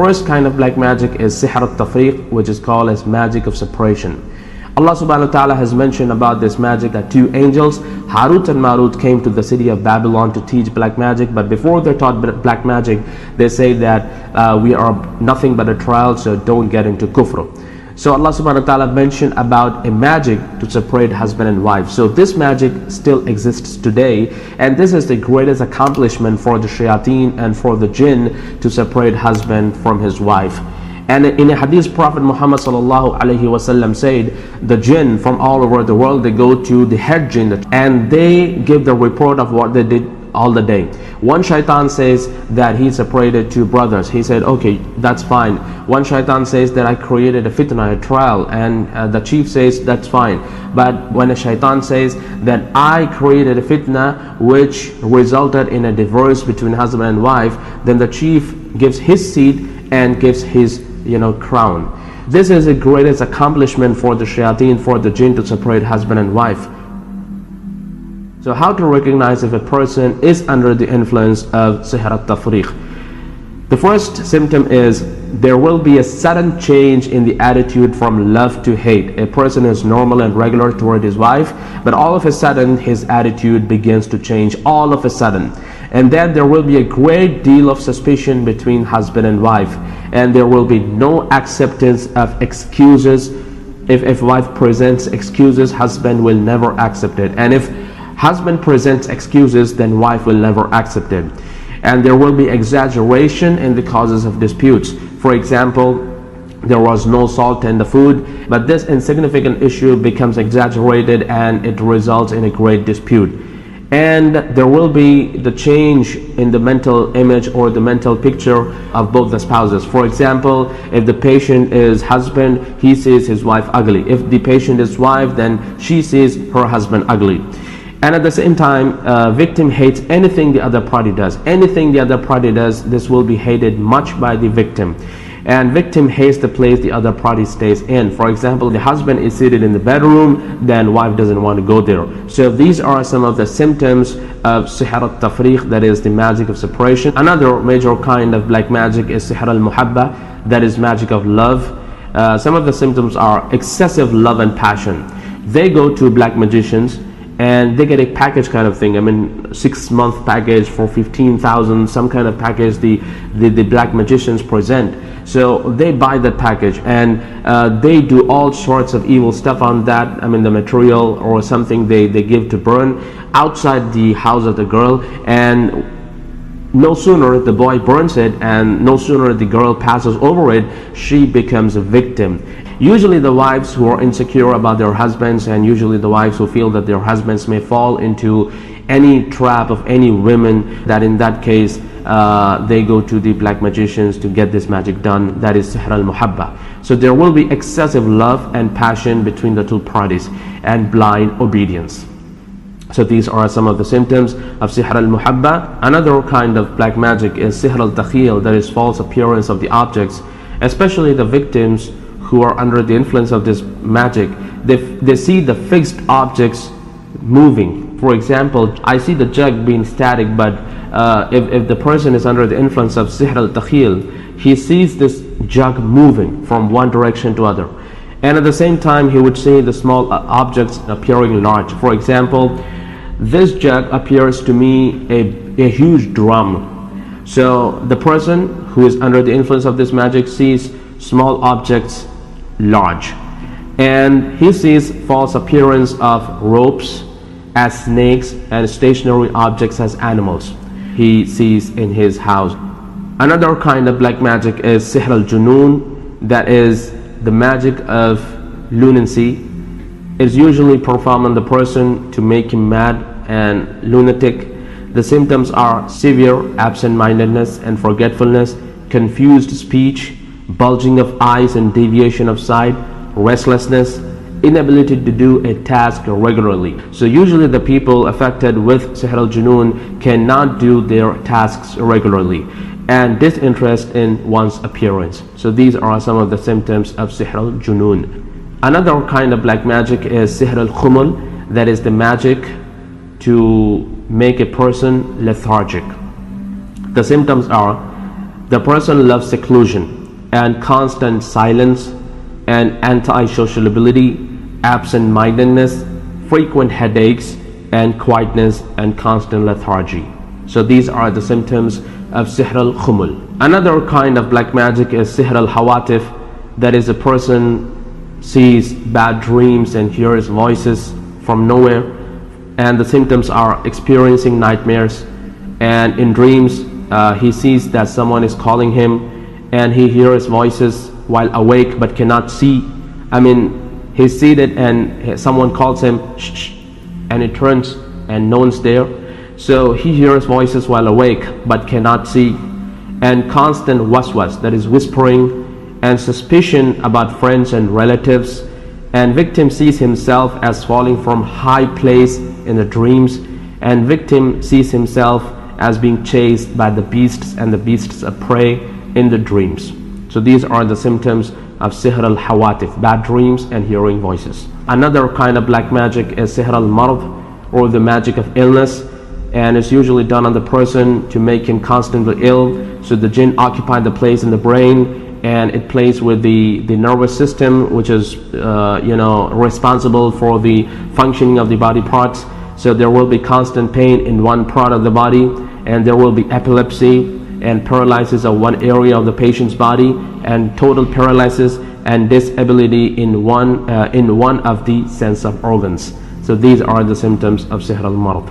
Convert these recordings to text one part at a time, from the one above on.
first kind of black magic is Sihr at-Tafreeq, which is called as magic of separation. Allah subhanahu wa ta'ala has mentioned about this magic that two angels, Harut and Marut, came to the city of Babylon to teach black magic. But before they taught black magic, they say that we are nothing but a trial, so don't get into kufr. So Allah subhanahu wa ta'ala mentioned about a magic to separate husband and wife. So this magic still exists today, and this is the greatest accomplishment for the shayateen and for the jinn to separate husband from his wife. And in a hadith, Prophet Muhammad sallallahu alaihi wasallam said, the jinn from all over the world, they go to the head jinn and they give the report of what they did all the day. One shaitan says that he separated two brothers. He said, okay, that's fine. One shaitan says that I created a fitna, a trial, and the chief says that's fine. But when a shaitan says that I created a fitna which resulted in a divorce between husband and wife, then the chief gives his seat and gives his crown. This is the greatest accomplishment for the shayateen, for the jinn, to separate husband and wife. So how to recognize if a person is under the influence of Sihr at-Tafreeq? The first symptom is there will be a sudden change in the attitude from love to hate. A person is normal and regular toward his wife, but all of a sudden his attitude begins to change all of a sudden. And then there will be a great deal of suspicion between husband and wife, and there will be no acceptance of excuses. If wife presents excuses, husband will never accept it, and if husband presents excuses, then wife will never accept it. And there will be exaggeration in the causes of disputes. For example, there was no salt in the food, but this insignificant issue becomes exaggerated and it results in a great dispute. And there will be the change in the mental image or the mental picture of both the spouses. For example, if the patient is husband, he sees his wife ugly. If the patient is wife, then she sees her husband ugly. And at the same time, victim hates anything the other party does. Anything the other party does, this will be hated much by the victim. And victim hates the place the other party stays in. For example, the husband is seated in the bedroom, then wife doesn't want to go there. So these are some of the symptoms of Sihr at-Tafreeq, that is the magic of separation. Another major kind of black magic is Sihr al-Mahabah, that is magic of love. Some of the symptoms are excessive love and passion. They go to black magicians and they get a package kind of thing. I mean, 6-month package for 15,000, some kind of package the black magicians present. So they buy that package and they do all sorts of evil stuff on that. I mean, the material or something they give to burn outside the house of the girl, and no sooner the boy burns it and no sooner the girl passes over it, she becomes a victim. Usually the wives who are insecure about their husbands, and usually the wives who feel that their husbands may fall into any trap of any women, that in that case they go to the black magicians to get this magic done. That is Sihr al-Mahabah. So there will be excessive love and passion between the two parties and blind obedience. So these are some of the symptoms of Sihr al-Mahabah. Another kind of black magic is Sihr al-Takheel, that is false appearance of the objects. Especially the victims who are under the influence of this magic, they see the fixed objects moving. For example, I see the jug being static, but if the person is under the influence of Sihr al-Takheel, he sees this jug moving from one direction to other. And at the same time, he would see the small objects appearing large. For example, this jug appears to me a huge drum. So the person who is under the influence of this magic sees small objects large, and he sees false appearance of ropes as snakes and stationary objects as animals he sees in his house. Another kind of black magic is Sihr al-Junoon, that is the magic of lunacy. It's usually performed on the person to make him mad and lunatic. The symptoms are severe absent-mindedness and forgetfulness, confused speech, bulging of eyes and deviation of sight, restlessness, inability to do a task regularly. So usually the people affected with Sihr al-Junoon cannot do their tasks regularly, and disinterest in one's appearance. So these are some of the symptoms of Sihr al-Junoon. Another kind of black magic is Sihr al-Khumul, that is the magic to make a person lethargic. The symptoms are the person loves seclusion. and constant silence, and anti-sociability, absent-mindedness, frequent headaches, and quietness and constant lethargy. So these are the symptoms of Sihr al-Khumul. Another kind of black magic is Sihr al-hawaatif, that is, a person sees bad dreams and hears voices from nowhere, and the symptoms are experiencing nightmares, and in dreams he sees that someone is calling him, and he hears voices while awake but cannot see. I mean, he's seated and someone calls him, shh, shh, and it turns and no one's there. So he hears voices while awake but cannot see, and constant waswas, that is whispering, and suspicion about friends and relatives, and victim sees himself as falling from high place in the dreams, and victim sees himself as being chased by the beasts and the beasts of prey in the dreams. So these are the symptoms of Sihr al-hawaatif, bad dreams and hearing voices. Another kind of black magic is Sihr al-Marad, or the magic of illness, and it's usually done on the person to make him constantly ill. So the jinn occupy the place in the brain, and it plays with the nervous system, which is responsible for the functioning of the body parts. So there will be constant pain in one part of the body, and there will be epilepsy and paralysis of one area of the patient's body, and total paralysis and disability in one of the sense of organs. So these are the symptoms of Sihr al-Marad.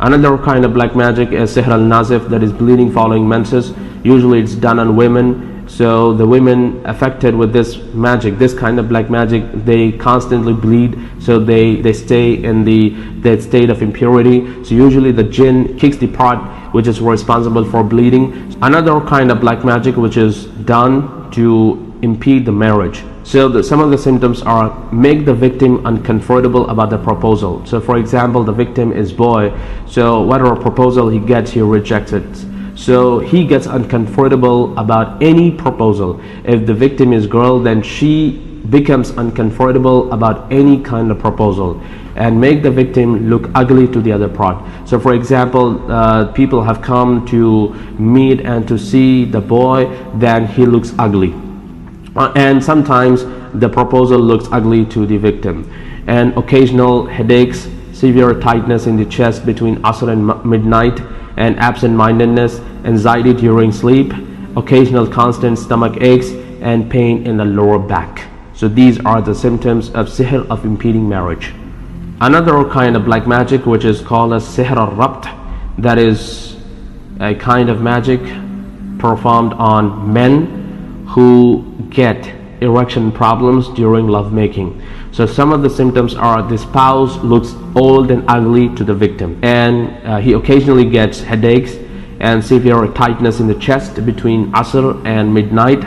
Another kind of black magic is Sihr al-Nazif, that is bleeding following menses. Usually it's done on women. So the women affected with this magic, this kind of black magic, they constantly bleed, so they stay in the state of impurity. So usually the jinn kicks the part which is responsible for bleeding. Another kind of black magic which is done to impede the marriage. So some of the symptoms are: make the victim uncomfortable about the proposal. So for example, the victim is boy, so whatever proposal he gets, he rejects it. So he gets uncomfortable about any proposal. If the victim is girl, then she becomes uncomfortable about any kind of proposal, and make the victim look ugly to the other part. So for example, people have come to meet and to see the boy, then he looks ugly. And sometimes the proposal looks ugly to the victim. And occasional headaches, severe tightness in the chest between Asr and midnight, and absent-mindedness, anxiety during sleep, occasional constant stomach aches, and pain in the lower back. So these are the symptoms of sihr, of impeding marriage. Another kind of black magic which is called as Sihr al-Rabt, that is a kind of magic performed on men who get erection problems during lovemaking. So some of the symptoms are: the spouse looks old and ugly to the victim, and he occasionally gets headaches and severe tightness in the chest between Asr and midnight,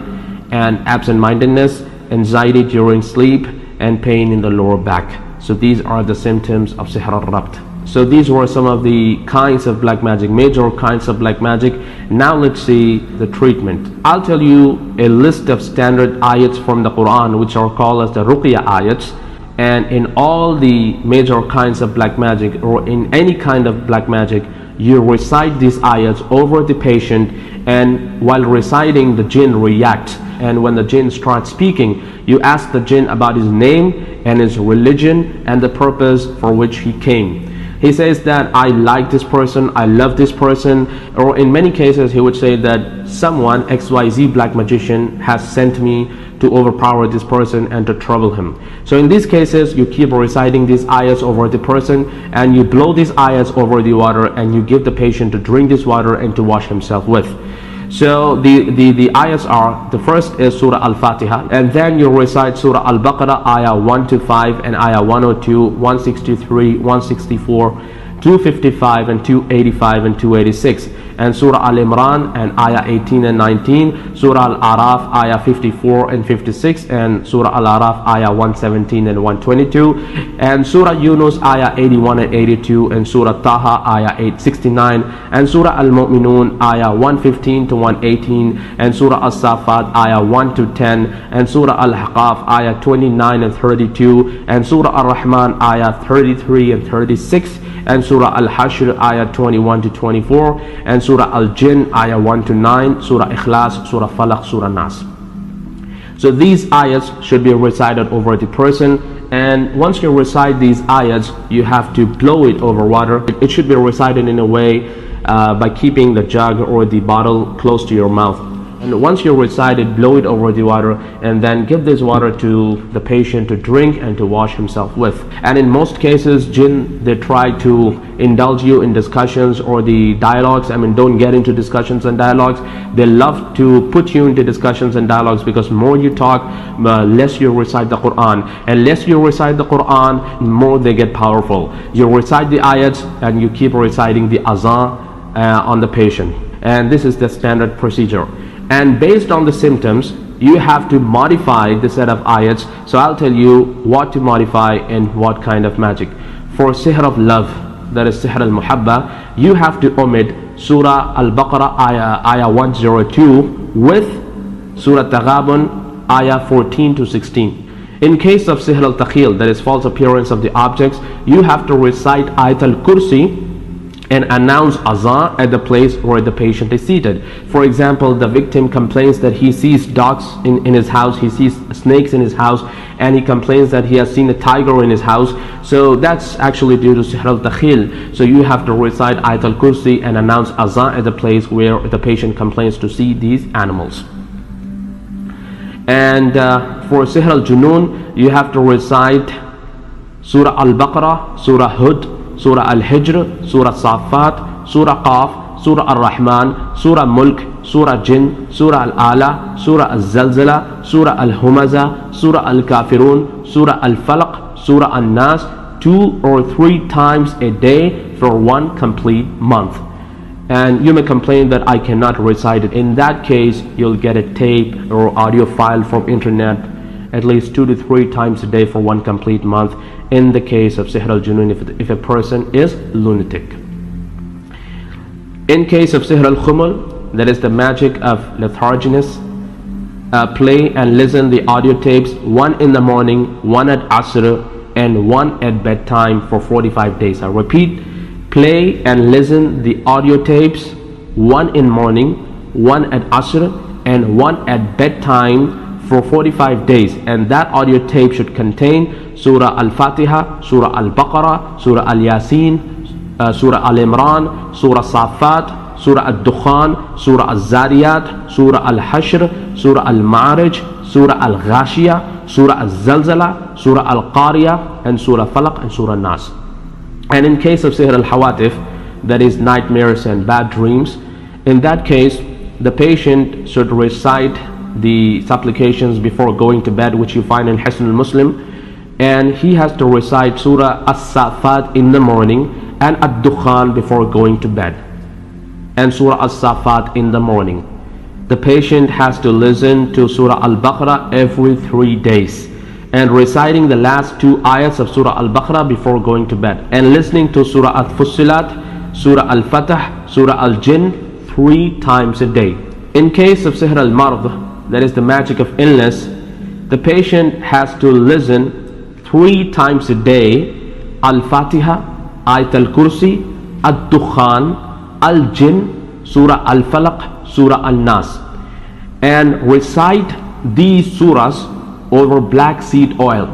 and absent-mindedness, anxiety during sleep, and pain in the lower back. So these are the symptoms of Sihr al-Rabt. So these were some of the kinds of black magic, major kinds of black magic. Now let's see the treatment. I'll tell you a list of standard ayats from the Quran, which are called as the Ruqyah Ayats. And in all the major kinds of black magic, or in any kind of black magic, you recite these ayats over the patient, and while reciting, the jinn reacts. And when the jinn starts speaking, you ask the jinn about his name and his religion and the purpose for which he came. He says that I like this person, I love this person, or in many cases he would say that someone, XYZ black magician, has sent me to overpower this person and to trouble him. So in these cases, you keep reciting these ayats over the person, and you blow these ayats over the water, and you give the patient to drink this water and to wash himself with. So the ayats are: the first is Surah al-Fatiha, and then you recite Surah al-Baqarah, ayah 1 to 5, and ayah 102, 163, 164, 255 and 285 and 286, and Surah al-Imran and ayah 18 and 19, Surah al-Araf ayah 54 and 56, and Surah al-Araf ayah 117 and 122, and Surah Yunus ayah 81 and 82, and Surah Taha ayah 869, and Surah al-Mu'minun ayah 115 to 118, and Surah al-Safat ayah 1 to 10, and Surah al-Haqaf ayah 29 and 32, and Surah al-Rahman ayah 33 and 36, and Surah al-Hashr ayat 21 to 24, and Surah al-Jinn ayat 1 to 9, Surah Ikhlas, Surah Falaq, Surah Nas. So these ayats should be recited over the person, and once you recite these ayats, you have to blow it over water. It should be recited in a way by keeping the jug or the bottle close to your mouth. And once you recite it, blow it over the water, and then give this water to the patient to drink and to wash himself with. And in most cases, jinn, they try to indulge you in discussions or the dialogues. Don't get into discussions and dialogues. They love to put you into discussions and dialogues, because more you talk, less you recite the Quran, and less you recite the Quran, more they get powerful. You recite the ayats and you keep reciting the azan on the patient, and this is the standard procedure. And based on the symptoms, you have to modify the set of ayats. So I'll tell you what to modify and what kind of magic. For sihr of love, that is sihr al-Mahabah, you have to omit Surah al-Baqarah ayah 102 with Surah Taghabun ayah 14 to 16. In case of sihr al-Takheel, that is false appearance of the objects, you have to recite Ayat al-Kursi and announce azan at the place where the patient is seated. For example, the victim complains that he sees dogs in his house, he sees snakes in his house, and he complains that he has seen a tiger in his house. So that's actually due to sihr al-Takheel. So you have to recite Ayat al-Kursi and announce azan at the place where the patient complains to see these animals. And for sihr al-Junoon, you have to recite Surah al-Baqarah, Surah Hud, Surah al-Hijr, Surah Safat, Surah Qaf, Surah al-Rahman, Surah Mulk, Surah Jinn, Surah al-Ala, Surah al-Zalzala, Surah al-Humaza, Surah al-Kafirun, Surah al-Falaq, Surah al-Nas, 2 or 3 times a day for 1 complete month. And you may complain that I cannot recite it. In that case, you'll get a tape or audio file from internet at least 2 to 3 times a day for 1 complete month, in the case of sihr al-Junoon, if a person is lunatic. In case of sihr al-Khumul, that is the magic of letharginess, play and listen the audio tapes, 1 in the morning, 1 at Asr, and 1 at bedtime for 45 days. I repeat, play and listen the audio tapes, 1 in morning, 1 at Asr, and 1 at bedtime for 45 days. And that audio tape should contain Surah al-Fatiha, Surah al-Baqarah, Surah al-Yasin, Surah al-Imran, Surah Safat, Surah al-Dukhan, Surah al-Zariyat, Surah al-Hashr, Surah al-Ma'arij, Surah al-Ghashiyah, Surah al-Zalzala, Surah al-Qariyah, and Surah Falaq, and Surah Nas. And in case of sihr al-hawaatif, that is nightmares and bad dreams, in that case the patient should recite the supplications before going to bed, which you find in Hisn al-Muslim, and he has to recite Surah as-Safat in the morning and ad-Dukhan before going to bed, and Surah as-Safat in the morning. The patient has to listen to Surah al-Baqarah every 3 days, and reciting the last 2 ayats of Surah al-Baqarah before going to bed, and listening to Surah al-Fussilat, Surah al-Fatah, Surah al-Jinn 3 times a day. In case of sihr al-Mard, that is the magic of illness, the patient has to listen 3 times a day al-Fatiha, Ayat al-Kursi, ad-Dukhan, al-Jinn, Surah al-Falaq, Surah al-Nas, and recite these surahs over black seed oil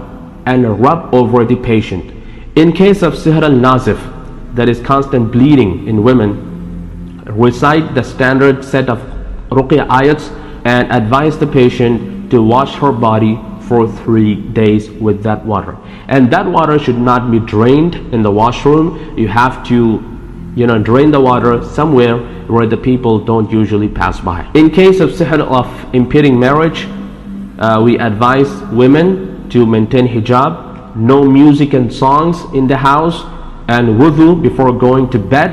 and rub over the patient. In case of sihr al-Nazif, that is constant bleeding in women, recite the standard set of Ruqyah Ayats and advise the patient to wash her body for 3 days with that water. And that water should not be drained in the washroom. You have to drain the water somewhere where the people don't usually pass by. In case of sihr of impeding marriage, we advise women to maintain hijab, no music and songs in the house, and wudu before going to bed,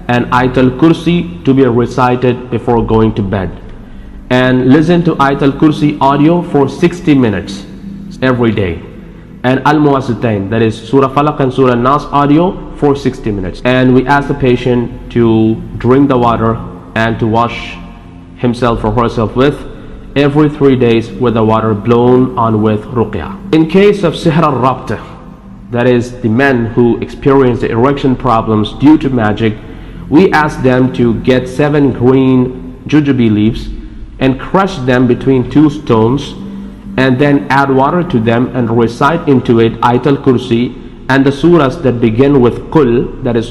and Ayat al-Kursi to be recited before going to bed. And listen to Ayat al-Kursi audio for 60 minutes every day, and al-Muwassitain, that is Surah Falaq and Surah Nas audio for 60 minutes. And we ask the patient to drink the water and to wash himself or herself with every 3 days with the water blown on with Ruqyah. In case of Sihr al-Rabt, that is the men who experience the erection problems due to magic, we ask them to get 7 green jujube leaves and crush them between 2 stones, and then add water to them and recite into it Ayat al-Kursi and the surahs that begin with Qul, that is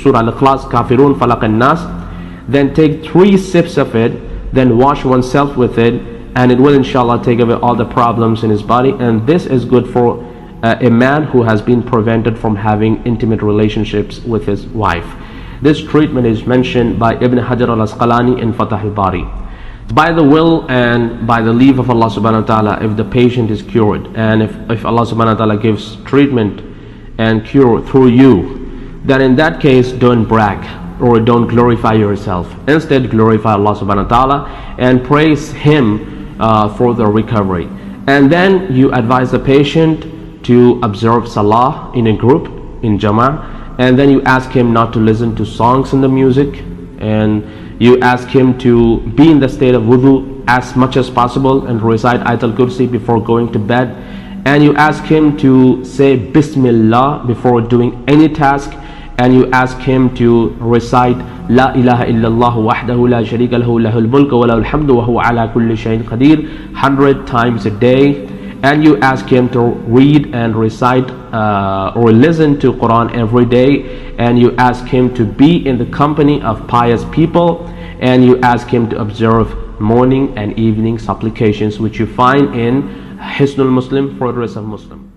Surah al-Ikhlas, Kafirun, Falaq and Nas. Then take 3 sips of it, then wash oneself with it, and it will inshallah take away all the problems in his body. And this is good for a man who has been prevented from having intimate relationships with his wife. This treatment is mentioned by Ibn Hajar al-Asqalani in Fath al-Bari. By the will and by the leave of Allah subhanahu wa ta'ala, if the patient is cured, and if Allah subhanahu wa ta'ala gives treatment and cure through you, then in that case don't brag or don't glorify yourself. Instead glorify Allah subhanahu wa ta'ala and praise Him for the recovery. And then you advise the patient to observe salah in a group, in jama'ah, and then you ask him not to listen to songs and the music, and you ask him to be in the state of wudu as much as possible and recite Ayat al-Kursi before going to bed, and you ask him to say Bismillah before doing any task, and you ask him to recite La ilaha illallah wahdahu la sharika lahu lahul mulku wa lahul hamdu wa huwa ala kulli shay'in qadir 100 times a day. And you ask him to read and recite or listen to Quran every day, and you ask him to be in the company of pious people, and you ask him to observe morning and evening supplications, which you find in Hisnul Muslim for the rest of Muslim.